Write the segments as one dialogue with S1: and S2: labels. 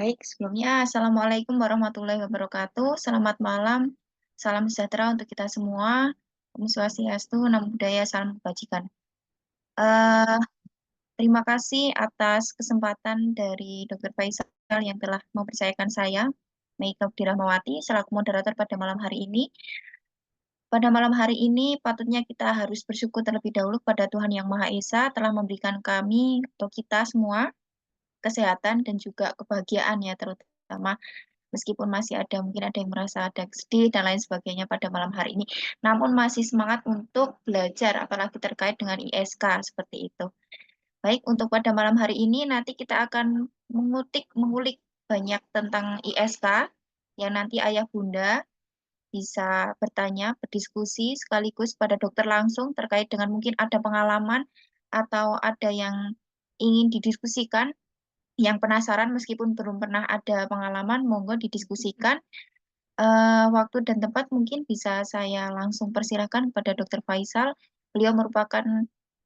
S1: Baik, sebelumnya Assalamualaikum warahmatullahi wabarakatuh. Selamat malam, salam sejahtera untuk kita semua. Om Swastiastu, Namo Buddhaya, salam kebajikan. Eh, Terima kasih atas kesempatan dari Dr. Faisal yang telah mempercayakan saya, Meika Budi Rahmawati, selaku moderator pada malam hari ini. Pada malam hari ini, patutnya kita harus bersyukur terlebih dahulu pada Tuhan Yang Maha Esa telah memberikan kami atau kita semua kesehatan dan juga kebahagiaan ya, terutama meskipun masih ada mungkin ada yang merasa ada sedih dan lain sebagainya pada malam hari ini, namun masih semangat untuk belajar apalagi terkait dengan ISK seperti itu. Baik, untuk pada malam hari ini nanti kita akan mengulik banyak tentang ISK yang nanti ayah bunda bisa bertanya, berdiskusi sekaligus pada dokter langsung terkait dengan mungkin ada pengalaman atau ada yang ingin didiskusikan, yang penasaran meskipun belum pernah ada pengalaman, monggo didiskusikan. Waktu dan tempat mungkin bisa saya langsung persilahkan kepada Dr. Faisal. Beliau merupakan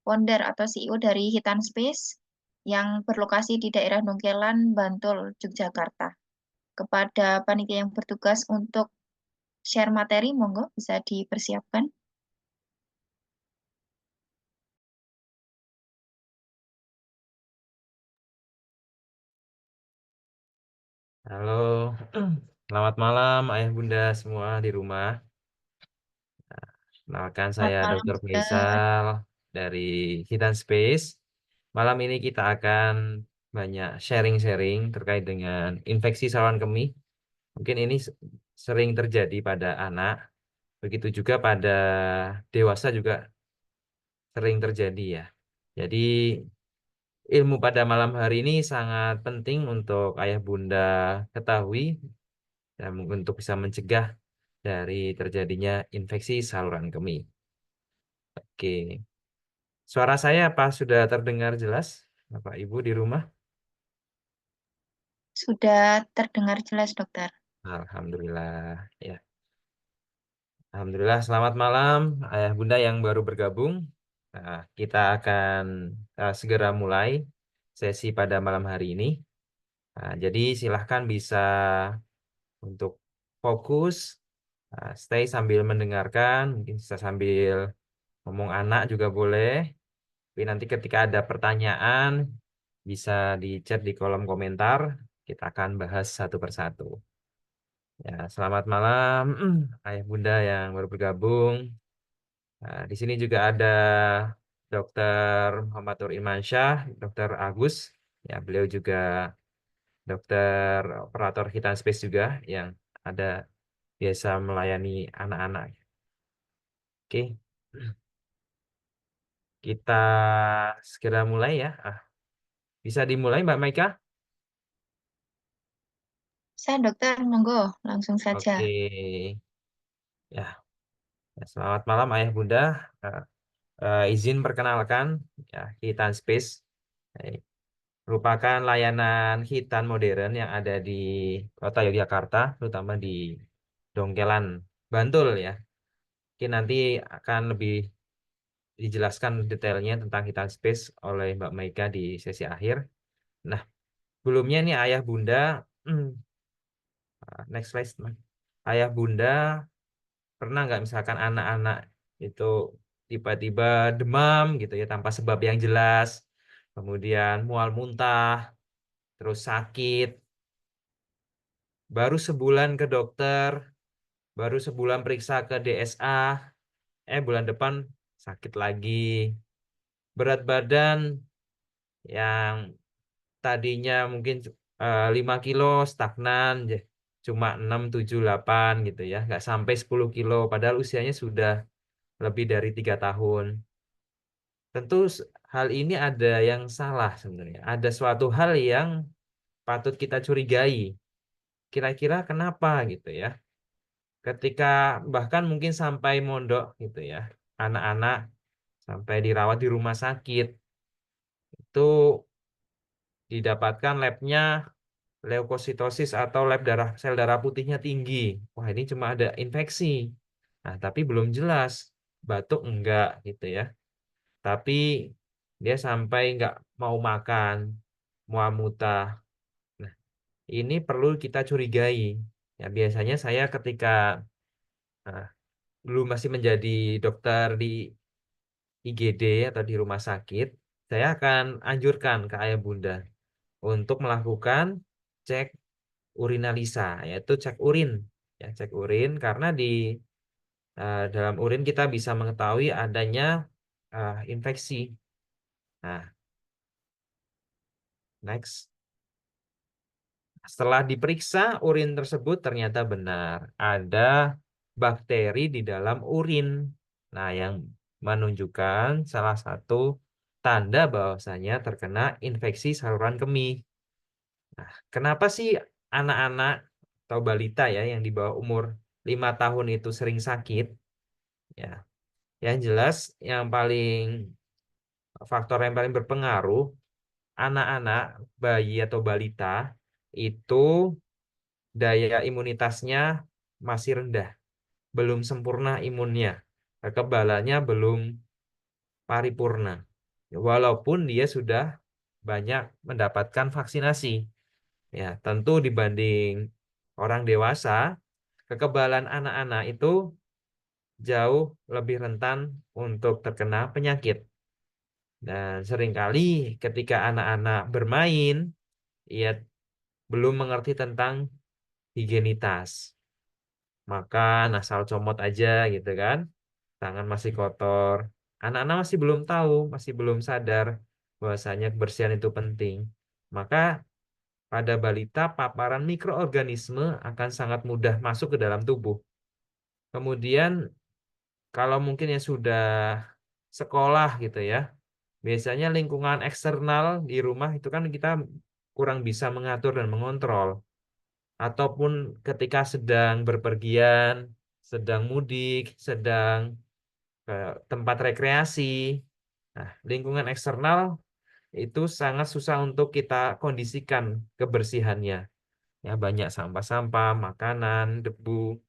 S1: founder atau CEO dari Hitan Space yang berlokasi di daerah Dongkelan, Bantul, Yogyakarta. Kepada panitia yang bertugas untuk share materi, monggo bisa dipersiapkan.
S2: Halo, selamat malam ayah bunda semua di rumah. Kenalkan
S1: Selamat
S2: saya
S1: malam
S2: Dr.
S1: juga.
S2: Faisal dari Hitan Space. Malam ini kita akan banyak sharing-sharing terkait dengan infeksi saluran kemih. Mungkin ini sering terjadi pada anak, begitu juga pada dewasa juga sering terjadi ya. Jadi ilmu pada malam hari ini sangat penting untuk ayah bunda ketahui dan untuk bisa mencegah dari terjadinya infeksi saluran kemih. Oke, suara saya apa sudah terdengar jelas, Bapak Ibu di rumah?
S1: Sudah terdengar jelas, dokter.
S2: Alhamdulillah, ya. Alhamdulillah, selamat malam, ayah bunda yang baru bergabung. Nah, kita akan segera mulai sesi pada malam hari ini. Nah, jadi silahkan bisa untuk fokus, stay sambil mendengarkan, mungkin bisa sambil ngomong anak juga boleh. Tapi nanti ketika ada pertanyaan, bisa di chat di kolom komentar. Kita akan bahas satu persatu. Ya, selamat malam, ayah bunda yang baru bergabung. Nah, di sini juga ada Dr. Muhammad Nur Imansyah, Dr. Agus. Ya, beliau juga dokter operator Hitan Space juga yang ada biasa melayani anak-anak. Oke, kita segera mulai ya. Bisa dimulai Mbak Maika?
S1: Saya dokter, monggo langsung saja.
S2: Oke, ya. Selamat malam Ayah Bunda. Eh, izin perkenalkan, ya, Hitan Space merupakan layanan hitan modern yang ada di Kota Yogyakarta, terutama di Dongkelan, Bantul ya. Mungkin nanti akan lebih dijelaskan detailnya tentang Hitan Space oleh Mbak Maika di sesi akhir. Nah, sebelumnya nih Ayah Bunda, next slide, Mas. Ayah Bunda pernah nggak misalkan anak-anak itu tiba-tiba demam gitu ya tanpa sebab yang jelas, kemudian mual muntah, terus sakit, baru sebulan ke dokter, baru sebulan periksa ke DSA, bulan depan sakit lagi, berat badan yang tadinya mungkin 5 kilo stagnan, cuma 6, 7, 8 gitu ya, nggak sampai 10 kilo, padahal usianya sudah lebih dari 3 tahun. Tentu hal ini ada yang salah sebenarnya. Ada suatu hal yang patut kita curigai. Kira-kira kenapa gitu ya? Ketika bahkan mungkin sampai mondok gitu ya. Anak-anak sampai dirawat di rumah sakit. Itu didapatkan labnya leukositosis atau lab darah sel darah putihnya tinggi. Wah, ini cuma ada infeksi. Nah, tapi belum jelas. Batuk enggak gitu ya. Tapi dia sampai nggak mau makan, mual muntah. Nah, ini perlu kita curigai. Ya, biasanya saya ketika nah, dulu masih menjadi dokter di IGD atau di rumah sakit, saya akan anjurkan ke ayah bunda untuk melakukan cek urinalisa, yaitu cek urin. Ya, cek urin karena di dalam urin kita bisa mengetahui adanya infeksi. Nah, next. Setelah diperiksa, urin tersebut ternyata benar ada bakteri di dalam urin. Nah, yang menunjukkan salah satu tanda bahwasanya terkena infeksi saluran kemih. Nah, kenapa sih anak-anak atau balita ya yang di bawah umur 5 tahun itu sering sakit? Ya, yang jelas yang paling faktor yang paling berpengaruh anak-anak bayi atau balita itu daya imunitasnya masih rendah, belum sempurna imunnya, kekebalannya belum paripurna. Walaupun dia sudah banyak mendapatkan vaksinasi, ya tentu dibanding orang dewasa, kekebalan anak-anak itu jauh lebih rentan untuk terkena penyakit. Dan seringkali ketika anak-anak bermain, ia belum mengerti tentang higienitas. Makan asal comot aja gitu kan. Tangan masih kotor. Anak-anak masih belum tahu, masih belum sadar bahwasanya kebersihan itu penting. Maka pada balita paparan mikroorganisme akan sangat mudah masuk ke dalam tubuh. Kemudian kalau mungkin yang sudah sekolah gitu ya, biasanya lingkungan eksternal di rumah itu kan kita kurang bisa mengatur dan mengontrol. Ataupun ketika sedang berpergian, sedang mudik, sedang ke tempat rekreasi. Nah, lingkungan eksternal itu sangat susah untuk kita kondisikan kebersihannya. Ya, banyak sampah-sampah, makanan, debu,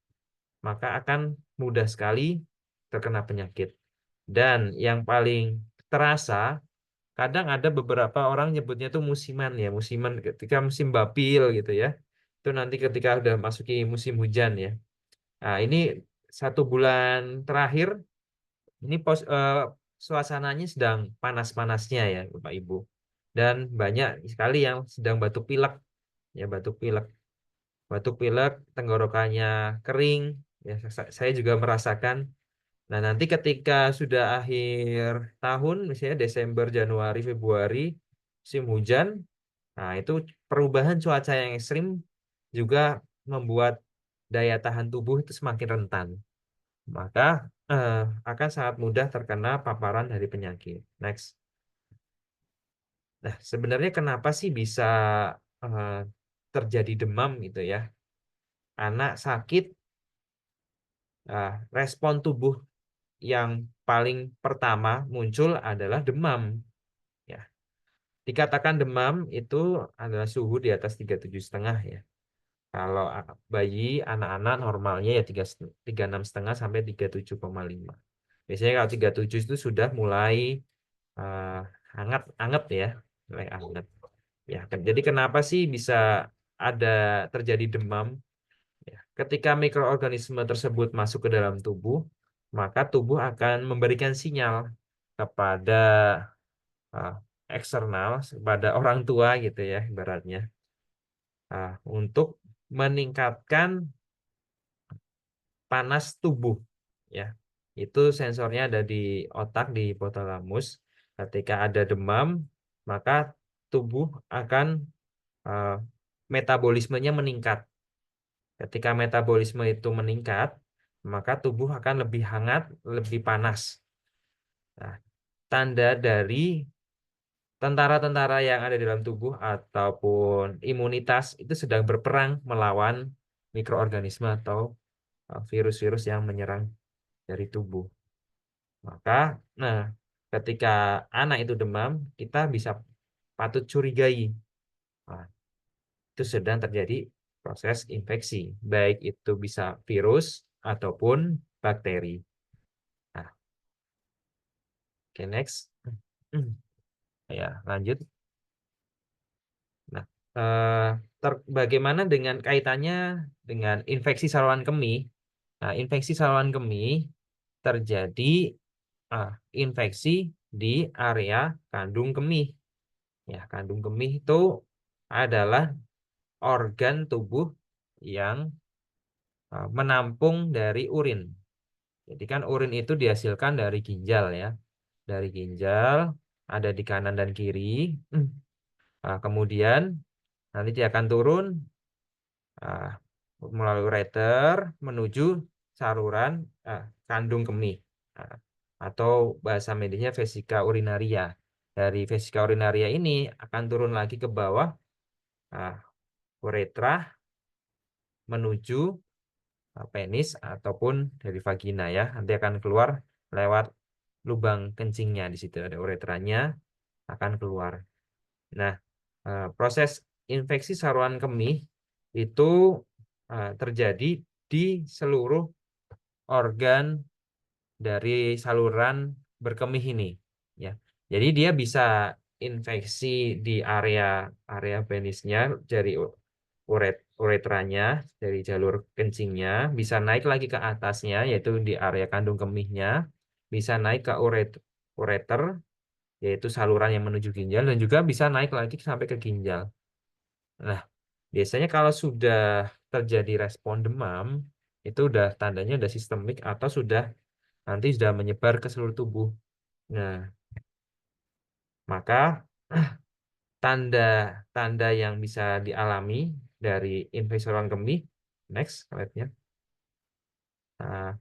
S2: maka akan mudah sekali terkena penyakit. Dan yang paling terasa, kadang ada beberapa orang nyebutnya itu musiman ya, musiman ketika musim bapil gitu ya. Itu nanti ketika udah masuki musim hujan ya. Nah, ini 1 bulan terakhir ini suasananya sedang panas-panasnya ya, Bapak Ibu. Dan banyak sekali yang sedang batuk pilek, ya batuk pilek, tenggorokannya kering. Ya, saya juga merasakan. Nah, nanti ketika sudah akhir tahun, misalnya Desember, Januari, Februari, musim hujan, nah itu perubahan cuaca yang ekstrim juga membuat daya tahan tubuh itu semakin rentan. Maka eh, akan sangat mudah terkena paparan dari penyakit. Next. Nah, sebenarnya kenapa sih bisa eh, terjadi demam gitu ya? Anak sakit, respon tubuh yang paling pertama muncul adalah demam. Ya, dikatakan demam itu adalah suhu di atas 37,5 ya. Kalau bayi, anak-anak normalnya ya 36,5 sampai 37,5. Biasanya kalau 37 itu sudah mulai eh, hangat anget ya, mulai anget. Ya, jadi kenapa sih bisa ada terjadi demam? Ya, ketika mikroorganisme tersebut masuk ke dalam tubuh, maka tubuh akan memberikan sinyal kepada eh, eksternal, kepada orang tua gitu ya, ibaratnya, untuk meningkatkan panas tubuh. Ya, itu sensornya ada di otak, di hipotalamus. Ketika ada demam, maka tubuh akan eh, metabolismenya meningkat. Ketika metabolisme itu meningkat, maka tubuh akan lebih hangat, lebih panas. Nah, tanda dari tentara-tentara yang ada di dalam tubuh ataupun imunitas itu sedang berperang melawan mikroorganisme atau virus-virus yang menyerang dari tubuh. Maka, nah, ketika anak itu demam, kita bisa patut curigai. Nah, itu sedang terjadi proses infeksi, baik itu bisa virus ataupun bakteri. Nah, oke, next. Ya, lanjut. Nah, eh, bagaimana dengan kaitannya dengan infeksi saluran kemih? Nah, infeksi saluran kemih terjadi ah, infeksi di area kandung kemih. Ya, kandung kemih itu adalah organ tubuh yang menampung dari urin. Jadi kan urin itu dihasilkan dari ginjal ya. Dari ginjal ada di kanan dan kiri. Nah, kemudian nanti dia akan turun ah, melalui ureter menuju saluran kandung kemih. Ah, atau bahasa medisnya vesika urinaria. Dari vesika urinaria ini akan turun lagi ke bawah ah, uretra menuju penis ataupun dari vagina ya. Nanti akan keluar lewat lubang kencingnya di situ ada uretranya akan keluar. Nah, proses infeksi saluran kemih itu terjadi di seluruh organ dari saluran berkemih ini ya. Jadi dia bisa infeksi di area area penisnya dari uretranya dari jalur kencingnya bisa naik lagi ke atasnya yaitu di area kandung kemihnya bisa naik ke ureter yaitu saluran yang menuju ginjal dan juga bisa naik lagi sampai ke ginjal. Nah, biasanya kalau sudah terjadi respon demam itu udah tandanya udah sistemik atau sudah nanti sudah menyebar ke seluruh tubuh. Nah, maka tanda-tanda yang bisa dialami dari infeksi saluran kemih, next slide-nya. Nah,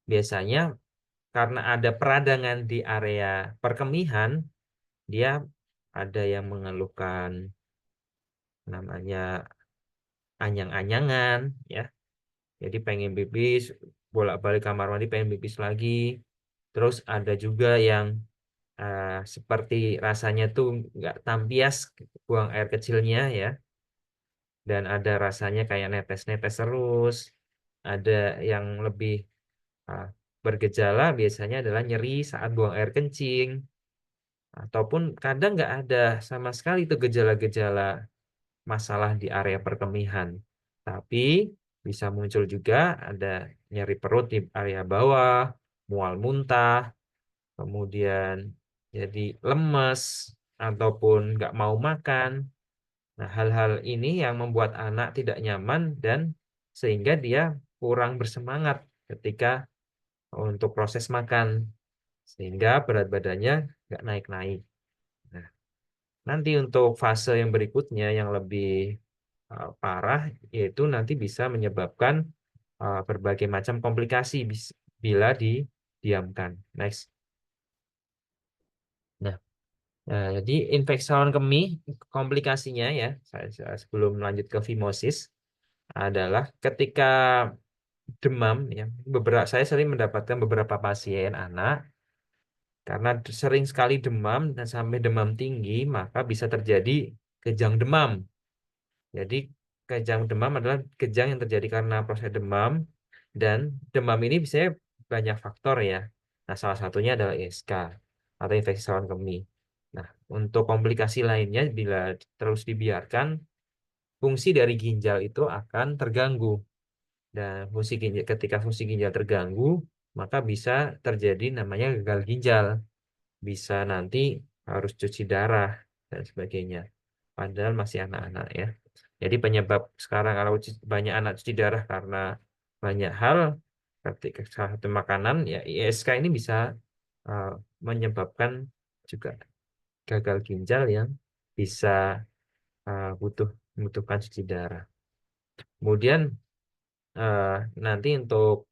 S2: biasanya karena ada peradangan di area perkemihan, dia ada yang mengeluhkan namanya anyang-anyangan, ya. Jadi pengen pipis, bolak-balik kamar mandi pengen pipis lagi. Terus ada juga yang seperti rasanya tuh nggak tampias buang air kecilnya ya. Dan ada rasanya kayak netes-netes terus. Ada yang lebih ah, bergejala biasanya adalah nyeri saat buang air kencing. Ataupun kadang nggak ada sama sekali itu gejala-gejala masalah di area perkemihan. Tapi bisa muncul juga ada nyeri perut di area bawah, mual muntah, kemudian jadi lemes, ataupun nggak mau makan. Nah, hal-hal ini yang membuat anak tidak nyaman dan sehingga dia kurang bersemangat ketika untuk proses makan, sehingga berat badannya nggak naik-naik. Nah, nanti untuk fase yang berikutnya yang lebih parah, yaitu nanti bisa menyebabkan berbagai macam komplikasi bila didiamkan. Next. Nah, jadi infeksi saluran kemih komplikasinya ya, sebelum lanjut ke fimosis adalah ketika demam ya. Saya sering mendapatkan beberapa pasien anak karena sering sekali demam dan sampai demam tinggi, maka bisa terjadi kejang demam. Jadi kejang demam adalah kejang yang terjadi karena proses demam dan demam ini bisa banyak faktor ya. Nah, salah satunya adalah ISK atau infeksi saluran kemih. Nah, untuk komplikasi lainnya bila terus dibiarkan, fungsi dari ginjal itu akan terganggu. Dan ketika fungsi ginjal terganggu, maka bisa terjadi namanya gagal ginjal. Bisa nanti harus cuci darah dan sebagainya. Padahal masih anak-anak ya. Jadi penyebab sekarang kalau banyak anak cuci darah karena banyak hal, ketika salah satu makanan ya ISK ini bisa uh, menyebabkan juga gagal ginjal yang bisa membutuhkan cuci darah. Kemudian uh, nanti untuk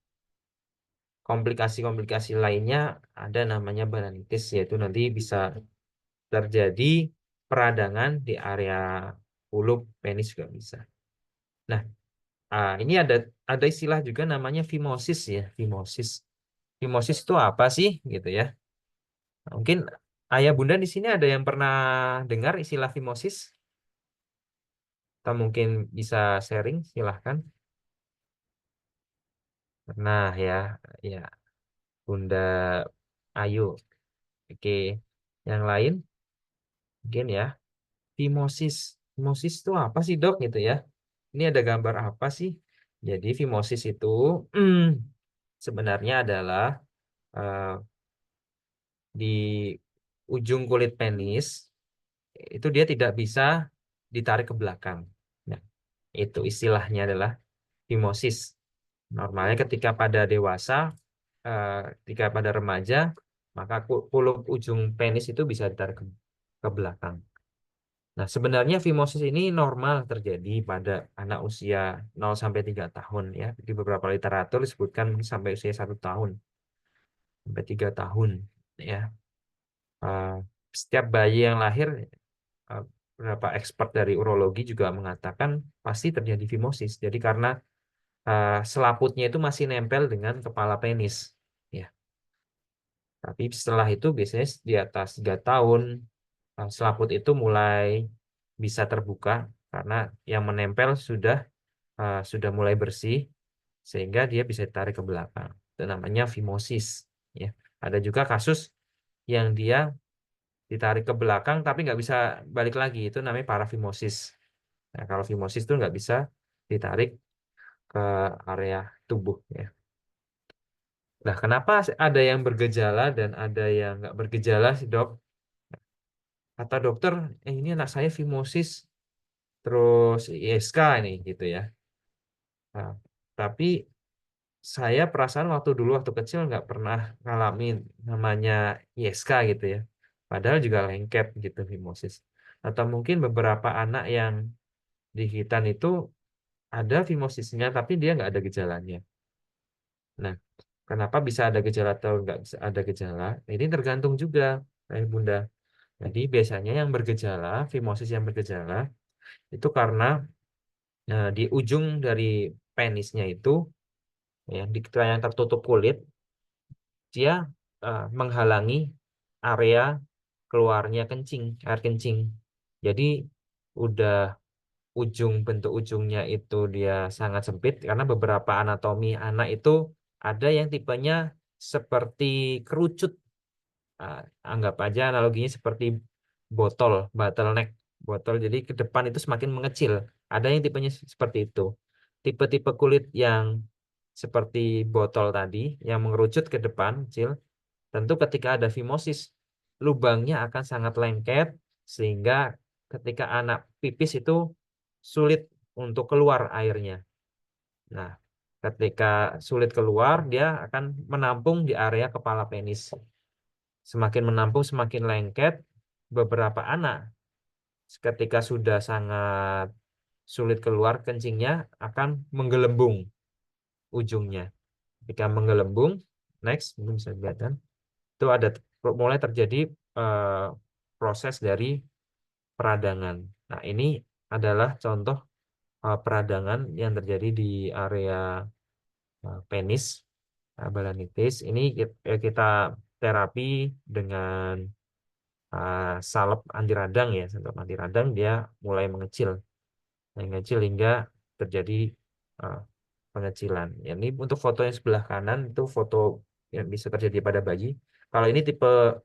S2: komplikasi-komplikasi lainnya ada namanya balanitis yaitu nanti bisa terjadi peradangan di area hulu penis juga bisa. Nah, ini ada istilah juga namanya fimosis ya, fimosis. Fimosis itu apa sih gitu ya? Nah, mungkin ayah bunda di sini ada yang pernah dengar istilah fimosis? Atau mungkin bisa sharing, silahkan. Nah ya, ya Bunda Ayu. Oke, yang lain mungkin ya, fimosis. Fimosis itu apa sih dok gitu ya? Ini ada gambar apa sih? Jadi fimosis itu sebenarnya adalah eh, di ujung kulit penis itu dia tidak bisa ditarik ke belakang. Nah, itu istilahnya adalah fimosis. Normalnya ketika pada dewasa, ketika pada remaja, maka kulup ujung penis itu bisa ditarik ke belakang. Nah, sebenarnya fimosis ini normal terjadi pada anak usia 0 sampai 3 tahun ya. Di beberapa literatur disebutkan sampai usia 1 tahun sampai 3 tahun ya. Eh, Setiap bayi yang lahir, eh, beberapa expert dari urologi juga mengatakan pasti terjadi fimosis. Jadi karena selaputnya itu masih nempel dengan kepala penis. Ya, tapi setelah itu biasanya di atas 3 tahun selaput itu mulai bisa terbuka karena yang menempel sudah mulai bersih sehingga dia bisa ditarik ke belakang. Itu namanya fimosis. Ya, ada juga kasus yang dia ditarik ke belakang tapi nggak bisa balik lagi. Itu namanya parafimosis. Nah, kalau fimosis itu nggak bisa ditarik ke area tubuh. Ya. Nah, kenapa ada yang bergejala dan ada yang nggak bergejala sih, dok? Kata dokter, ini anak saya fimosis, terus ISK ini gitu ya. Nah, tapi saya perasaan waktu kecil nggak pernah ngalamin namanya ISK gitu ya. Padahal juga lengket gitu fimosis. Atau mungkin beberapa anak yang dihitan itu ada fimosisnya, tapi dia nggak ada gejalanya. Nah, kenapa bisa ada gejala atau nggak bisa ada gejala? Ini tergantung juga, Bunda. Jadi biasanya yang bergejala, fimosis yang bergejala, itu karena di ujung dari penisnya itu, ya, di yang tertutup kulit, dia menghalangi area keluarnya air kencing. Jadi udah bentuk ujungnya itu dia sangat sempit karena beberapa anatomi anak itu ada yang tipenya seperti kerucut. Ah, Anggap aja analoginya seperti bottleneck botol. Jadi ke depan itu semakin mengecil. Ada yang tipenya seperti itu. Tipe-tipe kulit yang seperti botol tadi, yang mengerucut ke depan, kecil, tentu ketika ada fimosis, lubangnya akan sangat lengket, sehingga ketika anak pipis itu sulit untuk keluar airnya. Nah, ketika sulit keluar, dia akan menampung di area kepala penis. Semakin menampung, semakin lengket. Beberapa anak ketika sudah sangat sulit keluar kencingnya akan menggelembung ujungnya. Ketika menggelembung, next, mungkin bisa kelihatan, itu ada mulai terjadi eh, proses dari peradangan. Nah, ini adalah contoh peradangan yang terjadi di area penis, balanitis. Ini kita terapi dengan salep anti radang ya, salep anti radang dia mulai mengecil hingga terjadi uh, pengecilan. Ya, ini untuk foto yang sebelah kanan itu foto yang bisa terjadi pada bayi. Kalau ini tipe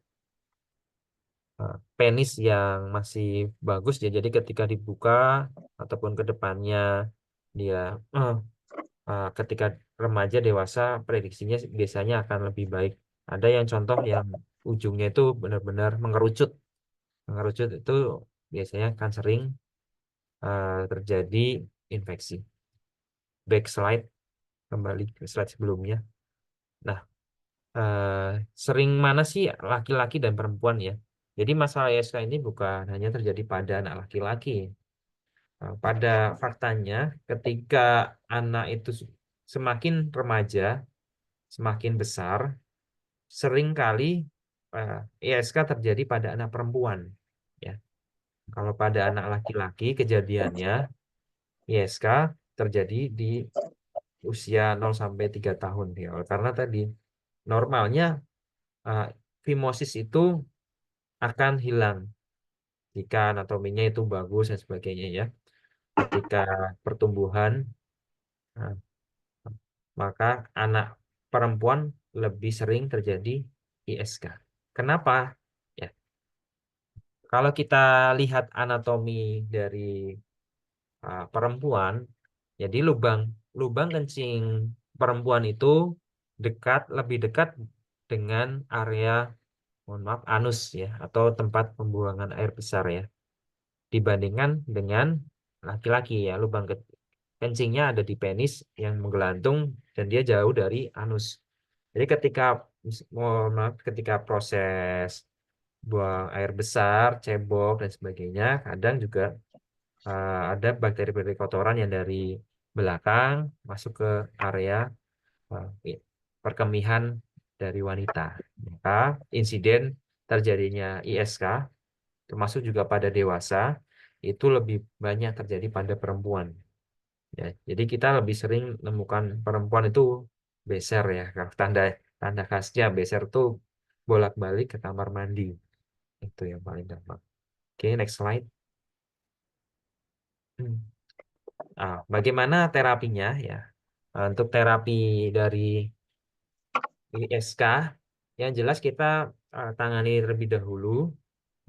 S2: penis yang masih bagus ya, jadi ketika dibuka ataupun ke depannya dia uh, ketika remaja dewasa prediksinya biasanya akan lebih baik. Ada yang contoh yang ujungnya itu benar-benar mengerucut. Mengerucut itu biasanya akan sering terjadi infeksi. Backslide kembali ke slide sebelumnya. Nah, sering mana sih laki-laki dan perempuan ya? Jadi masalah ISK ini bukan hanya terjadi pada anak laki-laki. Pada faktanya, ketika anak itu semakin remaja, semakin besar, seringkali ISK terjadi pada anak perempuan. Ya, kalau pada anak laki-laki kejadiannya ISK terjadi di usia 0 sampai 3 tahun ya. Karena tadi normalnya eh, fimosis itu akan hilang jika anatominya itu bagus dan sebagainya ya. Ketika pertumbuhan, eh, maka anak perempuan lebih sering terjadi ISK. Kenapa? Ya, Kalau kita lihat anatomi dari perempuan, jadi lubang lubang kencing perempuan itu lebih dekat dengan area, mohon maaf, anus ya, atau tempat pembuangan air besar ya, dibandingkan dengan laki-laki ya. Kencingnya ada di penis yang menggelantung dan dia jauh dari anus. Jadi mohon maaf, ketika proses buang air besar, cebok dan sebagainya, kadang juga ada bakteri-bakteri kotoran yang dari belakang masuk ke area perkemihan dari wanita. Maka insiden terjadinya ISK, termasuk juga pada dewasa, itu lebih banyak terjadi pada perempuan. Ya, jadi kita lebih sering menemukan perempuan itu beser ya. Tanda tanda khasnya beser tuh bolak-balik ke kamar mandi. Itu yang paling gampang. Oke, next slide. Bagaimana terapinya ya? Untuk terapi dari ISK, yang jelas kita tangani terlebih dahulu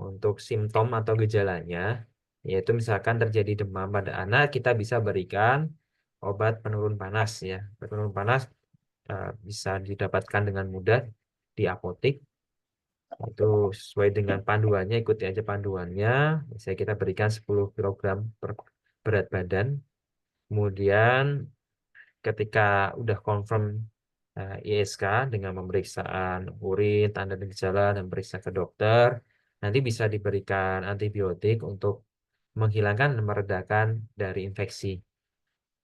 S2: untuk simptom atau gejalanya, yaitu misalkan terjadi demam pada anak, kita bisa berikan obat penurun panas ya. Penurun panas bisa didapatkan dengan mudah di apotek. Itu sesuai dengan panduannya, ikuti aja panduannya. Misalnya kita berikan 10 kilogram per berat badan. Kemudian ketika udah confirm ISK dengan pemeriksaan urin, tanda dan gejala, dan periksa ke dokter, nanti bisa diberikan antibiotik untuk menghilangkan dan meredakan dari infeksi.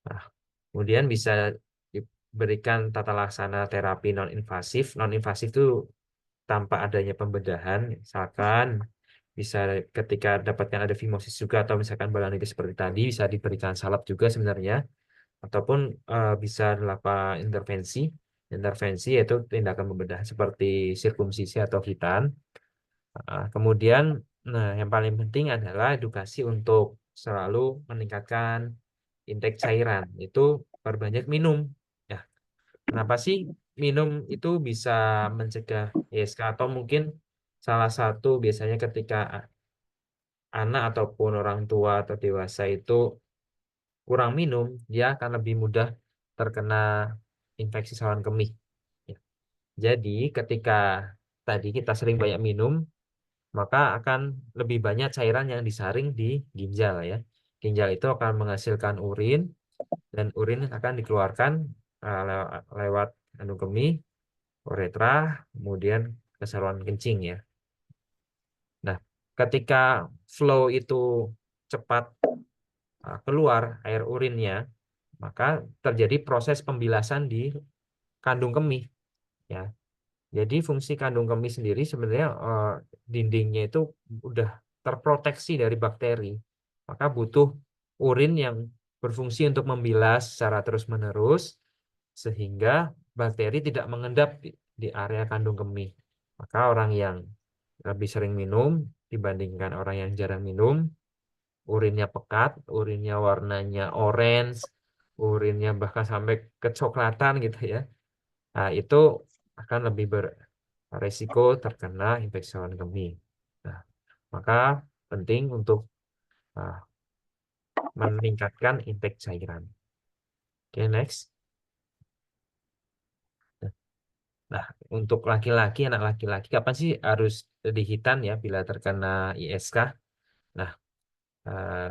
S2: Nah, kemudian bisa diberikan tata laksana terapi non-invasif. Non-invasif itu tanpa adanya pembedahan, misalkan bisa ketika dapatkan ada fimosis juga atau misalkan balanitis seperti tadi bisa diberikan salep juga sebenarnya, ataupun bisa dilakukan intervensi. Intervensi yaitu tindakan pembedahan seperti sirkumsisi atau hitan. Kemudian, nah yang paling penting adalah edukasi untuk selalu meningkatkan intake cairan. Itu perbanyak minum. Ya, kenapa sih minum itu bisa mencegah ISK, atau mungkin salah satu biasanya ketika anak ataupun orang tua atau dewasa itu kurang minum, dia akan lebih mudah terkena infeksi saluran kemih. Ya. Jadi ketika tadi kita sering banyak minum, maka akan lebih banyak cairan yang disaring di ginjal ya. Ginjal itu akan menghasilkan urin dan urin akan dikeluarkan lewat kandung kemih, uretra, kemudian ke saluran kencing ya. Nah, ketika flow itu cepat keluar air urinnya, maka terjadi proses pembilasan di kandung kemih ya. Jadi fungsi kandung kemih sendiri sebenarnya dindingnya itu udah terproteksi dari bakteri. Maka butuh urin yang berfungsi untuk membilas secara terus-menerus sehingga bakteri tidak mengendap di area kandung kemih. Maka orang yang lebih sering minum dibandingkan orang yang jarang minum, urinnya pekat, urinnya warnanya orange, urinnya bahkan sampai kecoklatan gitu ya. Nah, itu akan lebih beresiko terkena infeksi saluran kemih. Nah, maka penting untuk ah, meningkatkan intake cairan. Oke, next. Nah, untuk laki-laki, anak laki-laki, kapan sih harus dihitan ya bila terkena ISK? Nah,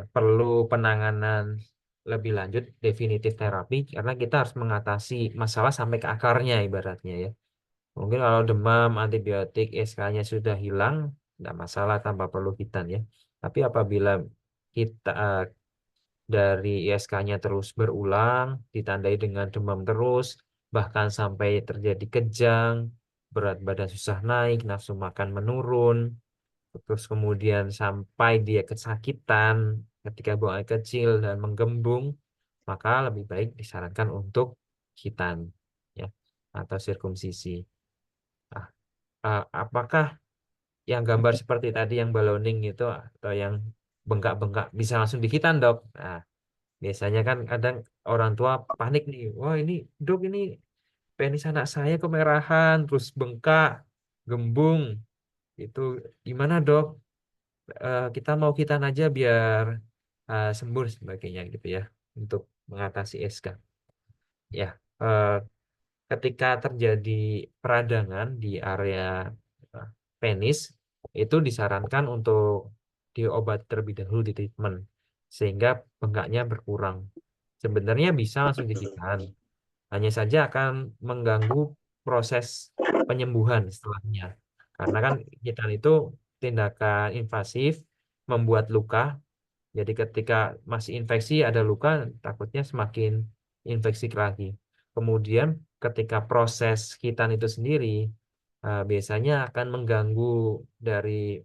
S2: perlu penanganan lebih lanjut, definitif terapi, karena kita harus mengatasi masalah sampai ke akarnya ibaratnya ya. Mungkin kalau demam, antibiotik, SK-nya sudah hilang, tidak masalah tanpa perlu hitan ya. Tapi apabila kita dari ISK-nya terus berulang, ditandai dengan demam terus, bahkan sampai terjadi kejang, berat badan susah naik, nafsu makan menurun, terus kemudian sampai dia kesakitan ketika buang air kecil dan menggembung, maka lebih baik disarankan untuk hitan ya, atau sirkumsisi. Ah, apakah yang gambar seperti tadi yang ballooning itu atau yang bengkak-bengkak bisa langsung dihitan, Dok? Nah, biasanya kan kadang orang tua panik nih. Wah, ini Dok, ini penis anak saya kemerahan, terus bengkak, gembung. Itu gimana, Dok? kita mau hitan aja biar sembuh dan sebagainya gitu ya untuk mengatasi SK. Ya, eh, ketika terjadi peradangan di area eh, penis, itu disarankan untuk diobat terlebih dahulu di treatment sehingga bengkaknya berkurang. Sebenarnya bisa langsung dihitan, hanya saja akan mengganggu proses penyembuhan setelahnya. Karena kan hitan itu tindakan invasif, membuat luka. Jadi ketika masih infeksi ada luka, takutnya semakin infeksi lagi. Kemudian ketika proses hitan itu sendiri biasanya akan mengganggu dari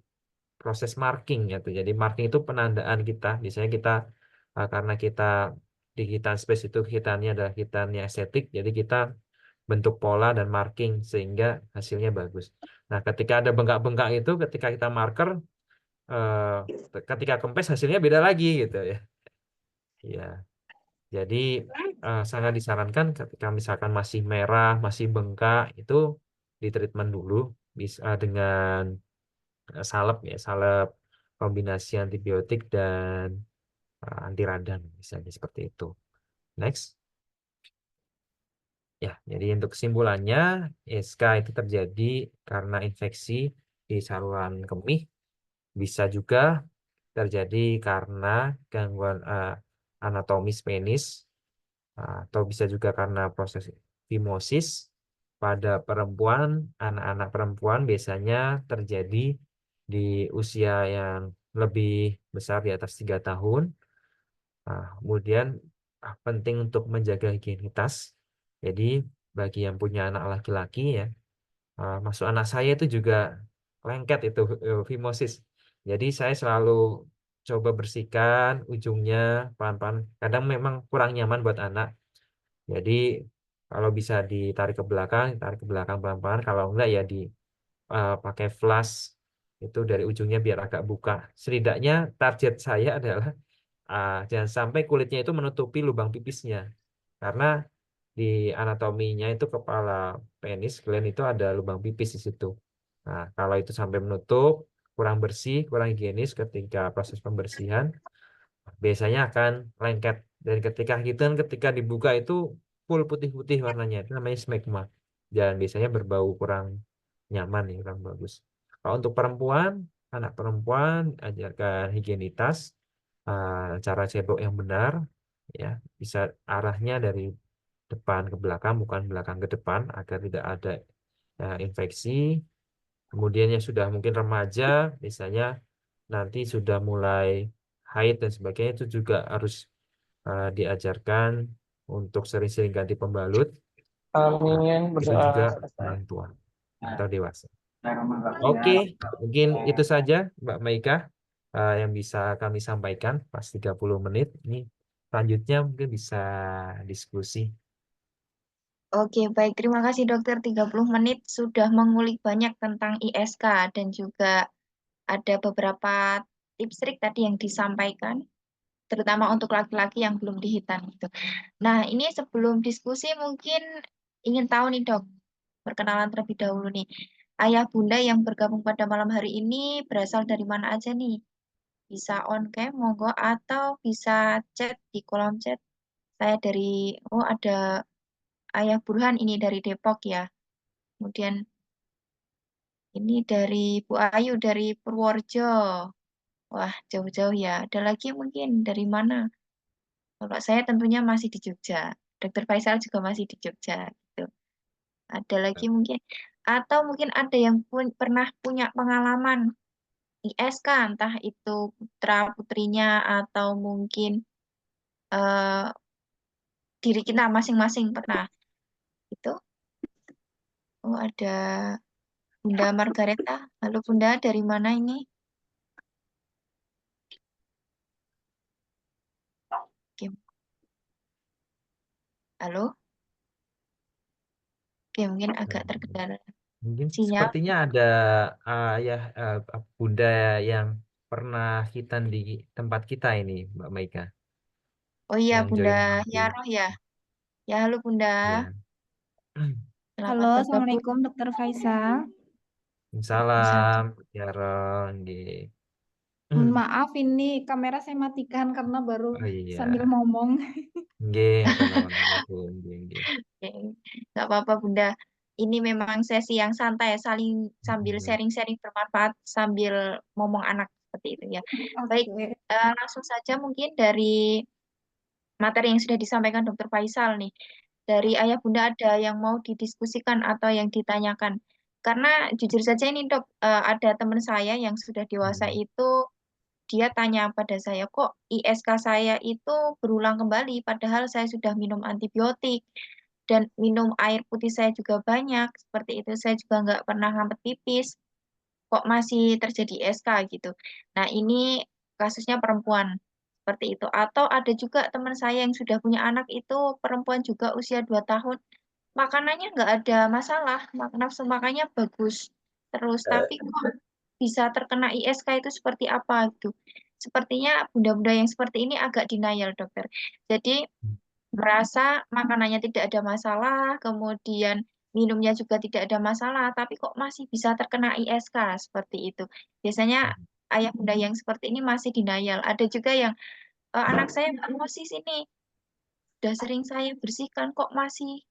S2: proses marking gitu. Jadi marking itu penandaan kita. Biasanya kita karena kita di hitan space itu hitannya adalah hitan yang estetik, jadi kita bentuk pola dan marking sehingga hasilnya bagus. Nah, ketika ada bengkak-bengkak itu, ketika kita marker, ketika kempes hasilnya beda lagi gitu ya. Ya, jadi sangat disarankan ketika misalkan masih merah, masih bengkak itu di treatment dulu bisa dengan salep ya, salep kombinasi antibiotik dan anti radang misalnya seperti itu. Next. Ya, jadi untuk kesimpulannya, SK itu terjadi karena infeksi di saluran kemih, bisa juga terjadi karena gangguan anatomis penis, atau bisa juga karena proses fimosis pada perempuan, anak-anak perempuan biasanya terjadi di usia yang lebih besar di atas 3 tahun. Kemudian penting untuk menjaga higienitas. Jadi bagi yang punya anak laki-laki ya, masuk anak saya itu juga lengket itu fimosis. Jadi saya selalu coba bersihkan ujungnya pelan-pelan. Kadang memang kurang nyaman buat anak. Jadi kalau bisa ditarik ke belakang pelan-pelan. Kalau enggak ya pakai flash itu dari ujungnya biar agak buka. Setidaknya target saya adalah jangan sampai kulitnya itu menutupi lubang pipisnya. Karena di anatominya itu kepala penis, kalian itu ada lubang pipis di situ. Nah, kalau itu sampai menutup, kurang bersih, kurang higienis ketika proses pembersihan, biasanya akan lengket. Dan ketika gitu kan ketika dibuka itu full putih-putih warnanya. Itu namanya smegma. Dan biasanya berbau kurang nyaman nih, kurang bagus. Kalau untuk perempuan, anak perempuan, ajarkan higienitas, cara cebok yang benar, ya bisa arahnya dari depan ke belakang, bukan belakang ke depan, agar tidak ada infeksi. Kemudian yang sudah mungkin remaja, misalnya nanti sudah mulai haid dan sebagainya, itu juga harus diajarkan untuk sering-sering ganti pembalut. Nah,
S3: Amin
S2: itu
S3: berdoa
S2: juga
S3: selesai.
S2: orang tua
S3: Nah,
S2: atau dewasa.
S3: Bismillahirrahmanirrahim.
S2: Oke, mungkin itu saja Mbak Maika yang bisa kami sampaikan pas 30 menit. Ini selanjutnya mungkin bisa diskusi.
S1: Oke, baik. Terima kasih dokter. 30 menit sudah mengulik banyak tentang ISK dan juga ada beberapa tips trik tadi yang disampaikan, terutama untuk laki-laki yang belum dihitan gitu. Nah, ini sebelum diskusi mungkin ingin tahu nih dok, perkenalan terlebih dahulu nih. Ayah bunda yang bergabung pada malam hari ini berasal dari mana aja nih? Bisa on cam, monggo, atau bisa chat di kolom chat. Saya dari, oh ada Ayah Burhan ini dari Depok ya. Kemudian ini dari Bu Ayu dari Purworejo. Wah, jauh-jauh ya. Ada lagi mungkin dari mana? Kalau saya tentunya masih di Jogja. Dokter Faisal juga masih di Jogja gitu. Ada lagi mungkin atau mungkin ada yang pernah punya pengalaman ISK, entah itu putra putrinya atau mungkin eh, diri kita masing-masing pernah itu. Oh, ada Bunda Margareta. Halo Bunda, dari mana ini? Oke, halo. Oke, mungkin agak terkendala
S2: Mungkin
S1: sinyal.
S2: sepertinya ada ya bunda yang pernah hitan di tempat kita ini, Mbak Maika,
S1: Oh iya,
S2: yang
S1: Bunda
S2: join malam ini.
S1: Yaroh ya. Ya, halo Bunda.
S2: Ya.
S1: Selamat
S4: Halo,
S1: bergabung.
S4: Assalamualaikum Dokter Faisal.
S1: Waalaikumsalam.
S2: Salam, ya Ron.
S3: Mohon maaf, ini kamera saya matikan karena baru
S2: Oh
S3: sambil
S2: iya,
S3: ngomong.
S2: nggih, ngatur nuwun Bu, nggih, nggih.
S1: Oke, nggak apa-apa Bunda. Ini memang sesi yang santai, saling sambil
S2: Hmm.
S1: sharing-sharing bermanfaat sambil ngomong anak seperti itu ya. Baik,
S3: Oke.
S1: langsung saja mungkin dari materi yang sudah disampaikan Dokter Faisal nih. Dari ayah bunda ada yang mau didiskusikan atau yang ditanyakan. Karena jujur saja ini dok, ada teman saya yang sudah dewasa
S2: Hmm.
S1: itu, dia tanya pada saya, kok ISK saya itu berulang kembali, padahal saya sudah minum antibiotik dan minum air putih saya juga banyak, seperti itu saya juga nggak pernah ngampet pipis, kok masih terjadi ISK gitu. Nah ini kasusnya perempuan seperti itu. Atau ada juga teman saya yang sudah punya anak itu perempuan juga usia 2 tahun, makanannya nggak ada masalah, nafsu makannya bagus terus, tapi kok bisa terkena ISK itu seperti apa gitu. Sepertinya bunda-bunda yang seperti ini agak denial dokter. Jadi merasa makanannya tidak ada masalah, kemudian minumnya juga tidak ada masalah, tapi kok masih bisa terkena ISK seperti itu. Biasanya ayah bunda yang seperti ini masih denial. Ada juga yang anak saya nggak ngosis ini, sudah sering saya bersihkan kok masih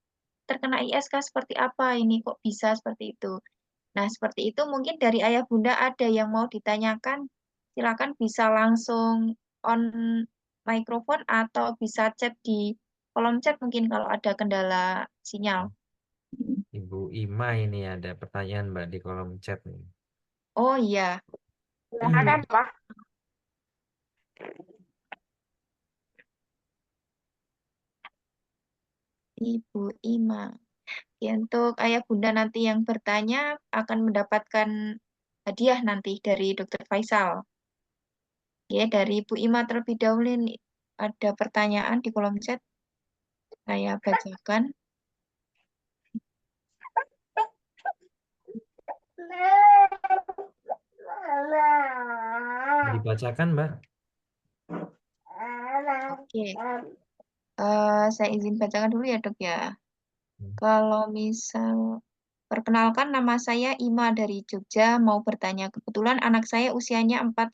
S1: terkena ISK seperti apa ini, kok bisa seperti itu. Nah, seperti itu mungkin dari ayah bunda ada yang mau ditanyakan, silakan bisa langsung on mikrofon atau bisa chat di kolom chat mungkin kalau ada kendala sinyal.
S2: Ibu Ima ini ada pertanyaan Mbak di kolom chat nih.
S1: Oh iya,
S3: Silakan, Pak.
S1: Ibu Ima. Ya, untuk ayah bunda nanti yang bertanya akan mendapatkan hadiah nanti dari Dokter Faisal. Ya, dari Ibu Ima terlebih dahulu ini ada pertanyaan di kolom chat, saya bacakan.
S2: Dibacakan Mbak.
S1: Oke, saya izin bacakan dulu ya dok ya.
S2: Hmm.
S1: Kalau misal, perkenalkan nama saya Ima dari Jogja, mau bertanya. Kebetulan anak saya usianya 4